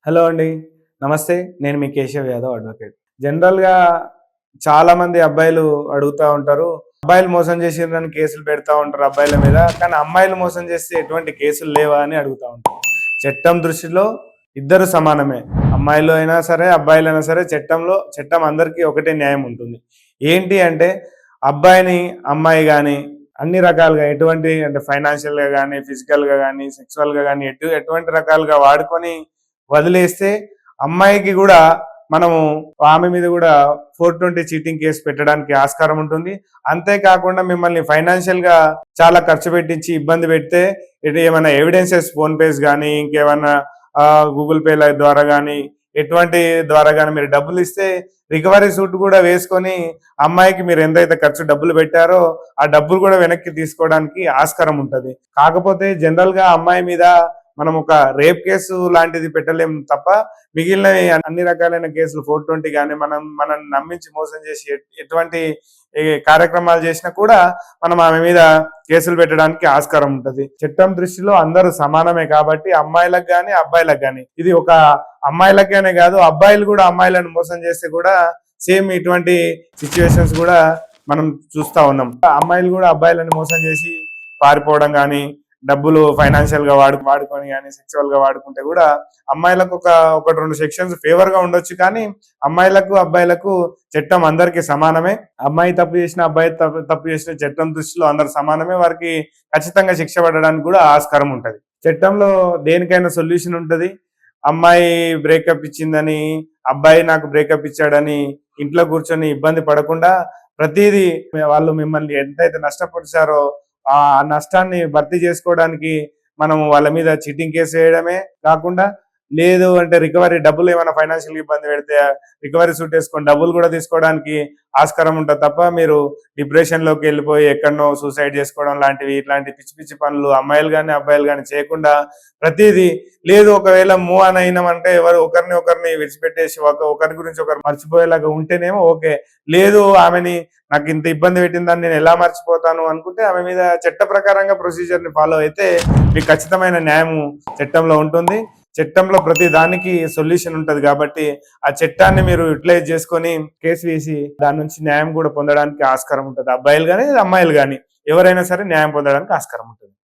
Hello అండి. నమస్తే. నేను మీ కేశవ్ యాదవ్ అడ్వకేట్. జనరల్‌గా చాలామంది అబ్బాయిలు అడుగుతా ఉంటారు. అబ్బాయిలు మోసం చేసిండ్రని కేసులు పెడతా ఉంటారు అబ్బాయిల మీద. కానీ అమ్మాయిలు మోసం చేస్తే ఎటువంటి కేసులు లేవా అని అడుగుతా ఉంటారు. చట్టం దృష్టిలో ఇద్దరు సమానమే. అమ్మాయిలు అయినా సరే, అబ్బాయిలైనా సరే చట్టం అందరికీ ఒకటే న్యాయం ఉంటుంది. ఏంటి అంటే అబ్బాయిని, అమ్మాయి గాని అన్ని రకాలుగా ఎటువంటి అంటే ఫైనాన్షియల్‌గా గాని, ఫిజికల్‌గా గాని, సెక్సువల్‌గా గాని ఎటువంటి రకాలుగా వాడుకొని వదిలేస్తే అమ్మాయికి కూడా మనము ఆమె మీద కూడా 420 చీటింగ్ కేసు పెట్టడానికి ఆస్కారం ఉంటుంది. అంతేకాకుండా మిమ్మల్ని ఫైనాన్షియల్ గా చాలా ఖర్చు పెట్టించి ఇబ్బంది పెడితే ఇటు ఏమైనా ఎవిడెన్సెస్ ఫోన్ పేస్ కానీ ఇంకేమైనా గూగుల్ పేల ద్వారా కానీ ఎటువంటి ద్వారా కానీ మీరు డబ్బులు ఇస్తే రికవరీ సూట్ కూడా వేసుకొని అమ్మాయికి మీరు ఎంతైతే ఖర్చు డబ్బులు పెట్టారో ఆ డబ్బులు కూడా వెనక్కి తీసుకోవడానికి ఆస్కారం ఉంటుంది. కాకపోతే జనరల్ గా అమ్మాయి మీద మనం ఒక రేప్ కేసు లాంటిది పెట్టలేం తప్ప మిగిలిన అన్ని రకాలైన కేసులు 420 కానీ మనం నమ్మించి మోసం చేసి ఎటువంటి కార్యక్రమాలు చేసినా కూడా మనం ఆమె మీద కేసులు పెట్టడానికి ఆస్కారం ఉంటుంది. చట్టం దృష్టిలో అందరూ సమానమే కాబట్టి అమ్మాయిలకు కానీ అబ్బాయిలకు కానీ ఇది ఒక అమ్మాయిలకేనే కాదు అబ్బాయిలు కూడా అమ్మాయిలను మోసం చేస్తే కూడా సేమ్ ఇటువంటి సిచ్యువేషన్స్ కూడా మనం చూస్తా ఉన్నాం. అమ్మాయిలు కూడా అబ్బాయిలను మోసం చేసి పారిపోవడం కానీ డబ్బులు ఫైనాన్షియల్ గా వాడుకొని కానీ సెక్చువల్ గా వాడుకుంటే కూడా అమ్మాయిలకు ఒకటి రెండు సెక్షన్స్ ఫేవర్ గా ఉండొచ్చు. కానీ అమ్మాయిలకు అబ్బాయిలకు చట్టం అందరికీ సమానమే. అమ్మాయి తప్పు చేసిన అబ్బాయి తప్పు చేసిన చట్టం దృష్టిలో అందరు సమానమే. వారికి ఖచ్చితంగా శిక్ష పడడానికి కూడా ఆస్కారం ఉంటది. చట్టంలో దేనికైనా సొల్యూషన్ ఉంటది. అమ్మాయి బ్రేకప్ ఇచ్చిందని అబ్బాయి నాకు బ్రేకప్ ఇచ్చాడని ఇంట్లో కూర్చొని ఇబ్బంది పడకుండా ప్రతిదీ వాళ్ళు మిమ్మల్ని ఎంతైతే నష్టపరిచారో ఆ నష్టాన్ని భర్తీ చేసుకోవడానికి మనం వాళ్ళ మీద చీటింగ్ కేసు వేయడమే కాకుండా లేదు అంటే రికవరీ డబ్బులు ఏమైనా ఫైనాన్షియల్ ఇబ్బంది పెడితే రికవరీ సూట్ వేసుకొని డబ్బులు కూడా తీసుకోవడానికి ఆస్కారం ఉంటుంది తప్ప మీరు డిప్రెషన్ లోకి వెళ్ళిపోయి ఎక్కడనో సూసైడ్ చేసుకోవడం లాంటివి ఇట్లాంటి పిచ్చి పిచ్చి పనులు అమ్మాయిలు కానీ అబ్బాయిలు కానీ చేయకుండా ప్రతిదీ లేదు ఒకవేళ మూవ్ ఆన్ అయినామంటే ఒకరిని విడిచిపెట్టేసి ఒకరి గురించి ఒకరు మర్చిపోయేలాగా ఉంటేనేమో ఓకే. లేదు ఆమెని నాకు ఇంత ఇబ్బంది పెట్టిందని నేను ఎలా మర్చిపోతాను అనుకుంటే ఆమె మీద చట్ట ప్రకారంగా ప్రొసీజర్ ని ఫాలో అయితే మీకు ఖచ్చితమైన న్యాయం చట్టంలో ఉంటుంది. చట్టంలో ప్రతి దానికి సొల్యూషన్ ఉంటది కాబట్టి ఆ చట్టాన్ని మీరు యూటిలైజ్ చేసుకొని కేసు వేసి దాని నుంచి న్యాయం కూడా పొందడానికి ఆస్కారం ఉంటుంది. అబ్బాయిలు కానీ అమ్మాయిలు కానీ ఎవరైనా సరే న్యాయం పొందడానికి ఆస్కారం ఉంటుంది.